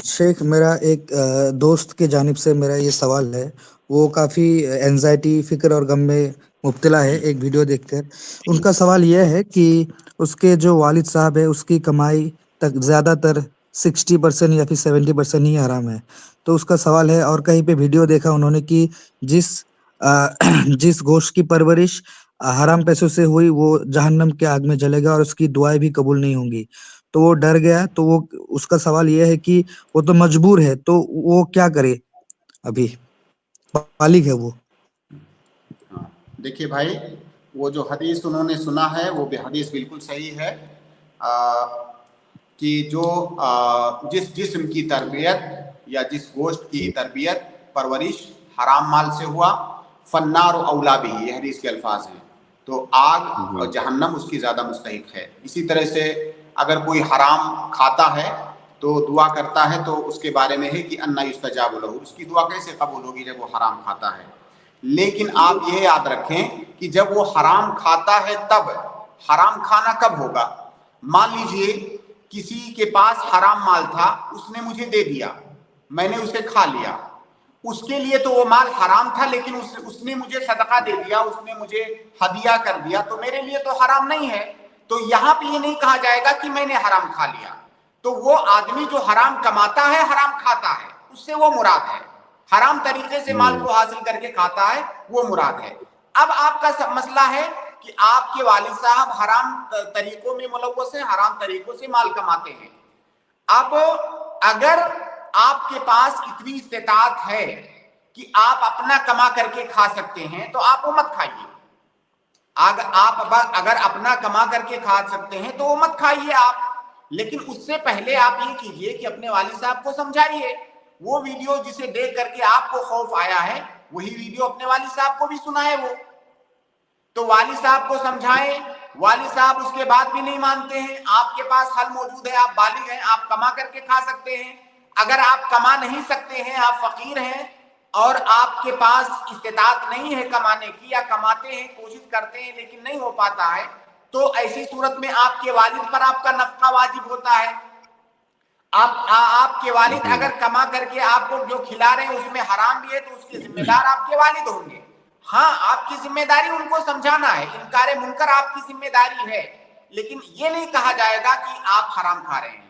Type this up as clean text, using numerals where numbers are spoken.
شیخ میرا ایک دوست کی جانب سے میرا یہ سوال ہے. وہ کافی اینزائٹی فکر اور غم میں مبتلا ہے ایک ویڈیو دیکھ کر. ان کا سوال یہ ہے کہ اس کے جو والد صاحب ہے اس کی کمائی تک زیادہ تر 60% یا پھر 70% ہی حرام ہے. تو اس کا سوال ہے، اور کہیں پہ ویڈیو دیکھا انہوں نے کہ جس جس گوشت کی پرورش حرام پیسوں سے ہوئی وہ جہنم کے آگ میں جلے گا اور اس کی دعائیں بھی قبول نہیں ہوں گی. تو وہ ڈر گیا. تو وہ اس کا سوال یہ ہے کہ وہ تو مجبور ہے، تو وہ کیا کرے؟ ابھی بالغ ہے وہ. ہاں دیکھیے بھائی، وہ جو حدیث انہوں نے سنا ہے وہ بھی حدیث بالکل صحیح ہے کہ جو جس جسم کی تربیت یا جس گوشت کی تربیت پرورش حرام مال سے ہوا، فنار اولا بھی، یہ حدیث کے الفاظ ہیں، تو آگ اور جہنم اس کی زیادہ مستحق ہے. اسی طرح سے اگر کوئی حرام کھاتا ہے تو دعا کرتا ہے تو اس کے بارے میں ہے کہ انا یستجاب لہ، اس کی دعا کیسے قبول ہوگی جب وہ حرام کھاتا ہے. لیکن آپ یہ یاد رکھیں کہ جب وہ حرام کھاتا ہے تب حرام کھانا کب ہوگا؟ مان لیجئے کسی کے پاس حرام مال تھا، اس نے مجھے دے دیا، میں نے اسے کھا لیا، اس کے لیے تو وہ مال حرام تھا، لیکن اس نے مجھے صدقہ دے دیا، اس نے مجھے ہدیہ کر دیا، تو میرے لیے تو حرام نہیں ہے. تو یہاں پہ یہ نہیں کہا جائے گا کہ میں نے حرام کھا لیا. تو وہ آدمی جو حرام کماتا ہے، حرام کھاتا ہے، اس سے وہ مراد ہے. حرام طریقے سے مال کو حاصل کر کے کھاتا ہے، وہ مراد ہے. اب آپ کا مسئلہ ہے کہ آپ کے والد صاحب حرام طریقوں میں ملوث ہیں، حرام طریقوں سے مال کماتے ہیں. اب اگر آپ کے پاس اتنی استطاعت ہے کہ آپ اپنا کما کر کے کھا سکتے ہیں تو آپ وہ مت کھائیے. اگر اپنا کما کر کے کھا سکتے ہیں تو وہ مت کھائیے آپ. لیکن اس سے پہلے آپ یہ کیجئے کہ اپنے والد صاحب کو سمجھائیے. وہ ویڈیو جسے دیکھ کر کے آپ کو خوف آیا ہے، وہی ویڈیو اپنے والد صاحب کو بھی سنائے وہ. تو والد صاحب کو سمجھائیں. والد صاحب اس کے بعد بھی نہیں مانتے ہیں. آپ کے پاس حل موجود ہے، آپ بالغ ہیں، آپ کما کر کے کھا سکتے ہیں. اگر آپ کما نہیں سکتے ہیں، آپ فقیر ہیں اور آپ کے پاس استطاعت نہیں ہے کمانے کی، یا کماتے ہیں، کوشش کرتے ہیں لیکن نہیں ہو پاتا ہے، تو ایسی صورت میں آپ کے والد پر آپ کا نفقہ واجب ہوتا ہے. آپ کے والد اگر کما کر کے آپ کو جو کھلا رہے ہیں اس میں حرام بھی ہے تو اس کے ذمہ دار آپ کے والد ہوں گے. ہاں، آپ کی ذمہ داری ان کو سمجھانا ہے، انکار منکر آپ کی ذمہ داری ہے، لیکن یہ نہیں کہا جائے گا کہ آپ حرام کھا رہے ہیں.